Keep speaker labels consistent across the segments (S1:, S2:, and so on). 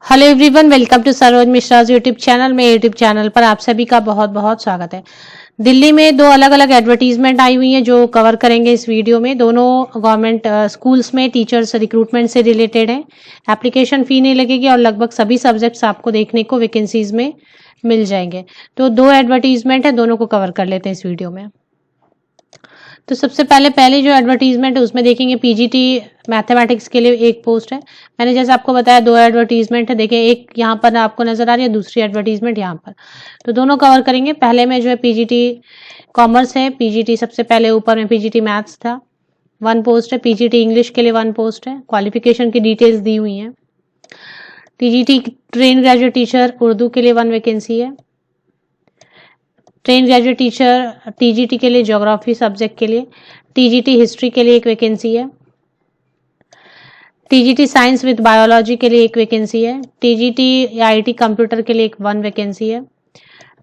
S1: Hello everyone, welcome to Saroj Mishra YouTube channel में। YouTube channel पर आप सभी का बहुत बहुत स्वागत है। दिल्ली में दो अलग अलग एडवर्टीजमेंट आई हुई हैं जो कवर करेंगे इस वीडियो में। दोनों गवर्नमेंट स्कूल्स में टीचर्स रिक्रूटमेंट से रिलेटेड है। एप्लीकेशन फी नहीं लगेगी और लगभग सभी सब्जेक्ट्स आपको देखने को वैकेंसीज में मिल जाएंगे। तो दो एडवर्टीजमेंट है, दोनों को कवर कर लेते हैं इस वीडियो में। तो सबसे पहले जो एडवर्टीजमेंट है उसमें देखेंगे पीजीटी मैथमेटिक्स के लिए एक पोस्ट है। मैंने जैसे आपको बताया दो एडवर्टीजमेंट है, देखिए एक यहाँ पर आपको नजर आ रही है, दूसरी एडवर्टीजमेंट यहाँ पर। तो दोनों कवर करेंगे। पहले में जो है पीजीटी कॉमर्स है, पीजीटी सबसे पहले ऊपर में पीजीटी मैथ्स था, 1 पोस्ट है। पीजीटी इंग्लिश के लिए 1 पोस्ट है। क्वालिफिकेशन की डिटेल्स दी हुई है। TGT train graduate teacher Urdu के लिए 1 वैकेंसी है। ट्रेन ग्रेजुएट टीचर टीजीटी के लिए ज्योग्राफी सब्जेक्ट के लिए, टीजीटी हिस्ट्री के लिए 1 वैकेंसी है। टीजीटी साइंस विद बायोलॉजी के लिए 1 वैकेंसी है। टीजीटी आईटी कंप्यूटर के लिए 1 वैकेंसी है।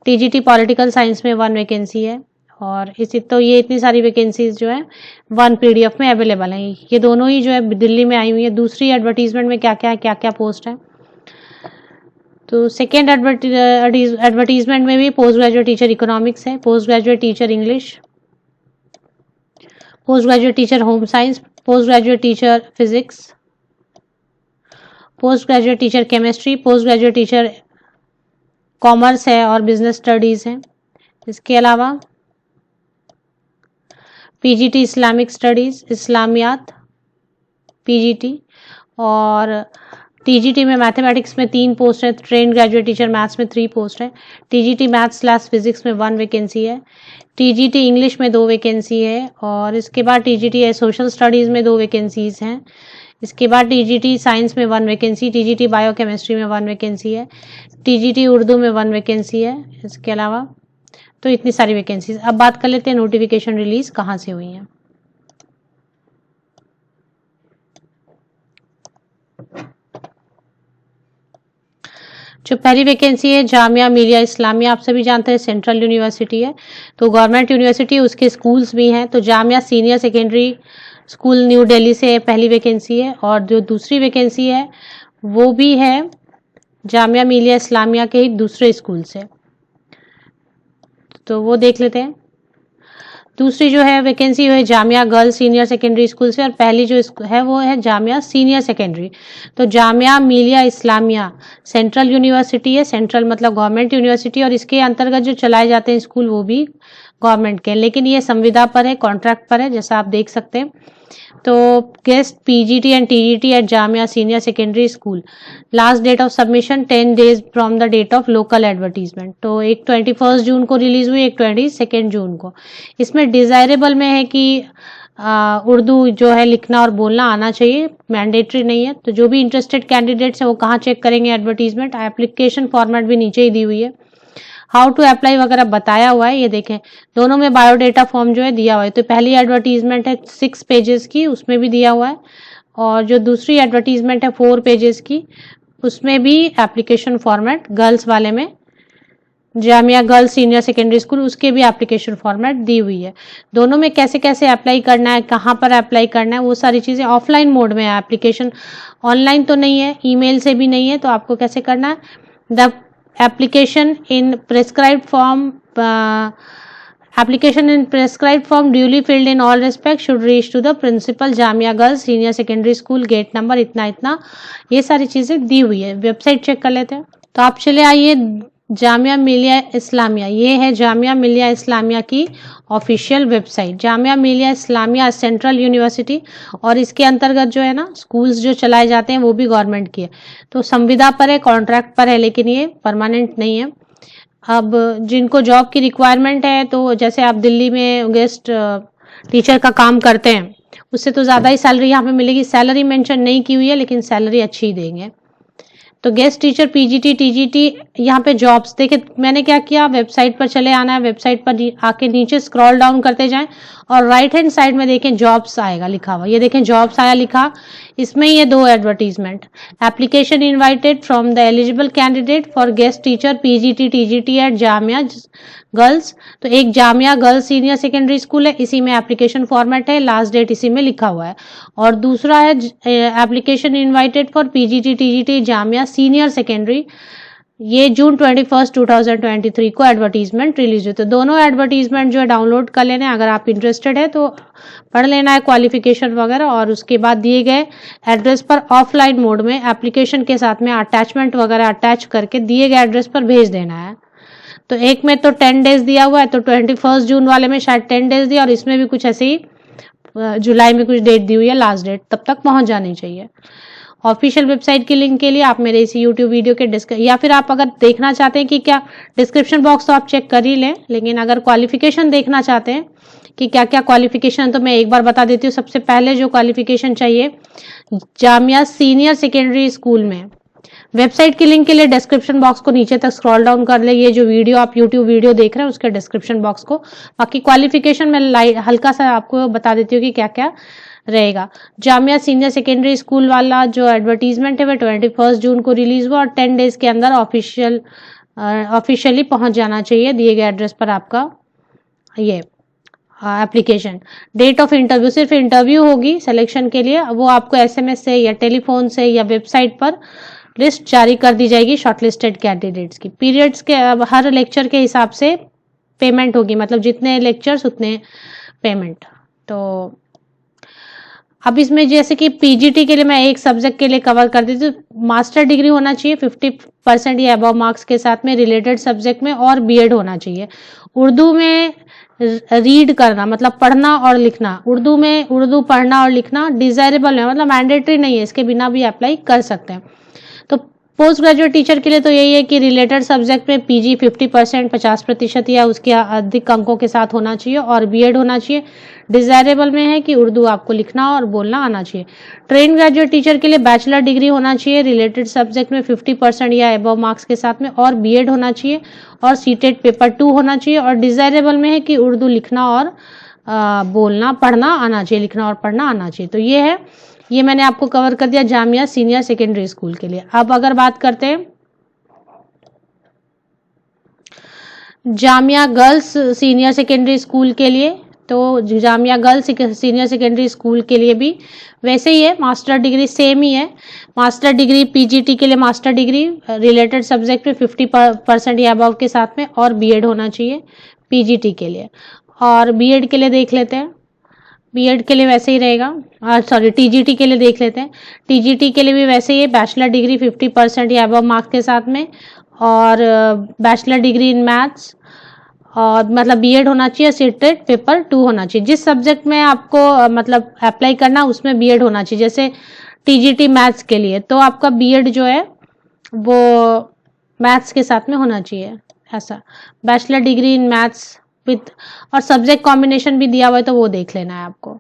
S1: टीजीटी पॉलिटिकल साइंस में 1 वैकेंसी है। और इसी तो ये इतनी सारी वैकेंसीज जो है 1 पीडीएफ में अवेलेबल हैं। ये दोनों ही जो है दिल्ली में आई हुई है। दूसरी एडवर्टीजमेंट में क्या क्या पोस्ट है। तो सेकेंड एडवर्टीजमेंट में भी पोस्ट ग्रेजुएट टीचर इकोनॉमिक्स है, post graduate teacher English, post graduate teacher home science, post graduate teacher physics, post graduate teacher chemistry, post graduate teacher commerce है और बिजनेस स्टडीज है। इसके अलावा पीजीटी इस्लामिक स्टडीज, इस्लामियात पीजीटी, और TGT में mathematics में 3 post है। ट्रेन ग्रेजुएट टीचर मैथ्स में 3 पोस्ट है। टीजीटी मैथ्स/फिजिक्स में 1 वैकेंसी है। टीजीटी इंग्लिश में 2 वैकेंसी है। और इसके बाद टीजीटी सोशल स्टडीज में 2 वैकेंसीज हैं। इसके बाद टीजीटी साइंस में 1 वैकेंसी, टीजीटी बायोकेमिस्ट्री में 1 वैकेंसी है, टीजीटी उर्दू में 1 वैकेंसी है। इसके अलावा तो इतनी सारी वैकेंसीज। अब बात कर लेते हैं नोटिफिकेशन रिलीज कहाँ से हुई है। जो पहली वैकेंसी है जामिया मिलिया इस्लामिया, आप सभी जानते हैं सेंट्रल यूनिवर्सिटी है, तो गवर्नमेंट यूनिवर्सिटी, उसके स्कूल्स भी हैं। तो Jamia senior secondary school new Delhi से पहली वैकेंसी है। और जो दूसरी वैकेंसी है वो भी है जामिया मिलिया इस्लामिया के ही दूसरे स्कूल से, तो वो देख लेते हैं। दूसरी जो है वैकेंसी है Jamia girls senior secondary school से, और पहली जो है वो है जामिया सीनियर सेकेंडरी। तो जामिया मिलिया इस्लामिया सेंट्रल यूनिवर्सिटी है, सेंट्रल मतलब गवर्नमेंट यूनिवर्सिटी, और इसके अंतर्गत जो चलाए जाते हैं स्कूल वो भी गवर्नमेंट के, लेकिन ये संविदा पर है, कॉन्ट्रैक्ट पर है, जैसा आप देख सकते हैं। तो guest PGT and TGT at Jamia senior secondary school, last date of submission 10 days from the date of local advertisement. तो एक 21 जून को रिलीज हुई, एक 22 जून को। इसमें डिजायरेबल में है कि उर्दू जो है लिखना और बोलना आना चाहिए, मैंडेटरी नहीं है। तो जो भी इंटरेस्टेड कैंडिडेट्स हैं वो कहाँ चेक करेंगे एडवर्टीजमेंट, एप्लीकेशन फॉर्मेट भी नीचे ही दी हुई है, हाउ टू अप्लाई वगैरह बताया हुआ है। ये देखें दोनों में बायोडेटा फॉर्म जो है दिया हुआ है। तो पहली एडवर्टीजमेंट है 6 पेजेस की, उसमें भी दिया हुआ है, और जो दूसरी एडवर्टीजमेंट है 4 पेजेस की, उसमें भी एप्लीकेशन फॉर्मेट गर्ल्स वाले में Jamia girls senior secondary school, उसके भी एप्लीकेशन फॉर्मेट दी हुई है। दोनों में कैसे कैसे अप्लाई करना है, कहाँ पर अप्लाई करना है, वो सारी चीज़ें ऑफलाइन मोड में है। एप्लीकेशन ऑनलाइन तो नहीं है, ईमेल से भी नहीं है। तो आपको कैसे करना है, the application in prescribed form duly filled in all respects should reach to the principal Jamia girls senior secondary school, gate number इतना इतना, ये सारी चीजें दी हुई है। वेबसाइट चेक कर लेते हैं। तो आप चले आइए जामिया मिलिया इस्लामिया, ये है जामिया मिलिया इस्लामिया की official website. Jamia Millia Islamia central university, और इसके अंतर्गत जो है ना स्कूल्स जो चलाए जाते हैं वो भी गवर्नमेंट की है। तो संविदा पर है, कॉन्ट्रैक्ट पर है, लेकिन ये परमानेंट नहीं है। अब जिनको जॉब की रिक्वायरमेंट है, तो जैसे आप दिल्ली में गेस्ट टीचर का काम करते हैं उससे तो ज़्यादा ही सैलरी यहाँ पे मिलेगी। सैलरी मेंशन नहीं की हुई है, लेकिन सैलरी अच्छी ही देंगे। तो गेस्ट टीचर पीजीटी टीजीटी, यहाँ पे जॉब्स देखिए, मैंने क्या किया, वेबसाइट पर चले आना है, वेबसाइट पर आके नीचे स्क्रॉल डाउन करते जाएं और राइट हैंड साइड में देखें जॉब्स आएगा लिखा हुआ, ये देखें जॉब्स आया लिखा, इसमें ये 2 advertisement, application invited from the eligible candidate for guest teacher PGT TGT at Jamia girls. तो एक Jamia girls senior secondary school है, इसी में एप्लीकेशन फॉर्मेट है, लास्ट डेट इसी में लिखा हुआ है। और दूसरा है application invited for PGT TGT Jamia senior secondary, ये जून 21, 2023 को एडवर्टीजमेंट रिलीज हुई। तो दोनों एडवर्टीजमेंट जो है डाउनलोड कर लेना है, अगर आप इंटरेस्टेड है तो पढ़ लेना है क्वालिफिकेशन वगैरह, और उसके बाद दिए गए एड्रेस पर ऑफलाइन मोड में एप्लीकेशन के साथ में अटैचमेंट वगैरह अटैच करके दिए गए एड्रेस पर भेज देना है। तो एक में तो 10 डेज दिया हुआ है, तो 21 जून वाले में शायद 10 डेज दिया, और इसमें भी कुछ ऐसे ही जुलाई में कुछ डेट दी हुई है लास्ट डेट, तब तक पहुंच जानी चाहिए। ऑफिशियल वेबसाइट के लिंक के लिए आप मेरे इसी यूट्यूब वीडियो के या फिर आप अगर देखना चाहते हैं कि क्या डिस्क्रिप्शन बॉक्स तो आप चेक कर ही लें, लेकिन अगर क्वालिफिकेशन देखना चाहते हैं कि क्या क्या क्वालिफिकेशन, तो मैं एक बार बता देती हूँ। सबसे पहले जो क्वालिफिकेशन चाहिए, जामिया सीनियर सेकेंडरी स्कूल में, वेबसाइट के लिंक के लिए डिस्क्रिप्शन बॉक्स को नीचे तक स्क्रॉल डाउन कर ले। ये जो वीडियो आप यूट्यूब वीडियो देख रहे हैं उसके डिस्क्रिप्शन बॉक्स को, बाकी क्वालिफिकेशन में हल्का सा आपको बता देती हूँ कि क्या क्या रहेगा। जामिया सीनियर सेकेंडरी स्कूल वाला जो एडवर्टीजमेंट है वह 21 जून को रिलीज हुआ, और 10 डेज के अंदर ऑफिशियली पहुंच जाना चाहिए दिए गए एड्रेस पर आपका ये एप्लीकेशन। डेट ऑफ इंटरव्यू, सिर्फ इंटरव्यू होगी सिलेक्शन के लिए, वो आपको SMS से या टेलीफोन से या वेबसाइट पर लिस्ट जारी कर दी जाएगी शॉर्टलिस्टेड कैंडिडेट्स की। पीरियड्स के हर लेक्चर के हिसाब से पेमेंट होगी, मतलब जितने लेक्चर्स उतने पेमेंट। तो अब इसमें जैसे कि PGT के लिए मैं एक सब्जेक्ट के लिए कवर कर देती हूँ, मास्टर डिग्री होना चाहिए 50% या अबव मार्क्स के साथ में रिलेटेड सब्जेक्ट में, और BEd होना चाहिए। उर्दू में रीड करना मतलब पढ़ना और लिखना, उर्दू पढ़ना और लिखना डिजायरेबल है, मतलब मैंडेटरी नहीं है, इसके बिना भी अप्लाई कर सकते हैं। तो पोस्ट ग्रेजुएट टीचर के लिए तो यही है कि रिलेटेड सब्जेक्ट में PG 50% 50% या उसके अधिक अंकों के साथ होना चाहिए, और BEd होना चाहिए। डिजायरेबल में है कि उर्दू आपको लिखना और बोलना आना चाहिए। ट्रेन ग्रेजुएट टीचर के लिए बैचलर डिग्री होना चाहिए रिलेटेड सब्जेक्ट में 50% या अबव मार्क्स के साथ में, और BEd होना चाहिए, और सीटेट पेपर 2 होना चाहिए, और डिजायरेबल में है कि उर्दू लिखना और बोलना पढ़ना आना चाहिए, लिखना और पढ़ना आना चाहिए। तो ये है, ये मैंने आपको कवर कर दिया जामिया सीनियर सेकेंडरी स्कूल के लिए। अब अगर बात करते हैं Jamia girls senior secondary school के लिए, तो Jamia girls senior secondary school के लिए भी वैसे ही है, मास्टर डिग्री सेम ही है। मास्टर डिग्री PGT के लिए मास्टर डिग्री रिलेटेड सब्जेक्ट में 50% या अबव के साथ में, और BEd होना चाहिए PGT के लिए। और BEd के लिए देख लेते हैं, BEd के लिए वैसे ही रहेगा, TGT के लिए देख लेते हैं। TGT के लिए भी वैसे ही है, बैचलर डिग्री 50% या अबव मार्क्स के साथ में, और बैचलर डिग्री इन मैथ्स, और मतलब BEd होना चाहिए, सीटेट पेपर 2 होना चाहिए। जिस सब्जेक्ट में आपको मतलब अप्लाई करना उसमें BEd होना चाहिए, जैसे TGT मैथ्स के लिए तो आपका BEd जो है वो मैथ्स के साथ में होना चाहिए, ऐसा। Bachelor degree in maths with, और सब्जेक्ट कॉम्बिनेशन भी दिया हुआ है तो वो देख लेना है आपको।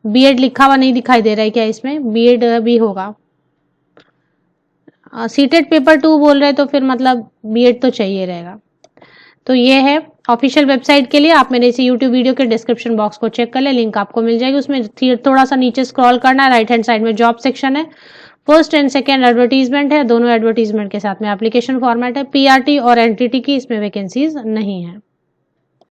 S1: BEd लिखा हुआ नहीं दिखाई दे रहा है क्या इसमें? BEd भी होगा। सीटेट पेपर 2 बोल रहे तो फिर मतलब BEd तो चाहिए रहेगा। तो ये है ऑफिशियल वेबसाइट के लिए, आप मेरे इसी यूट्यूब वीडियो के डिस्क्रिप्शन बॉक्स को चेक कर ले, लिंक आपको मिल जाएगी। उसमें थोड़ा सा नीचे स्क्रॉल करना है, राइट हैंड साइड में जॉब सेक्शन है, फर्स्ट एंड सेकेंड एडवर्टीजमेंट है, दोनों एडवर्टीजमेंट के साथ में एप्लीकेशन फॉर्मेट है। PRT और NTT की इसमें वैकेंसीज नहीं है।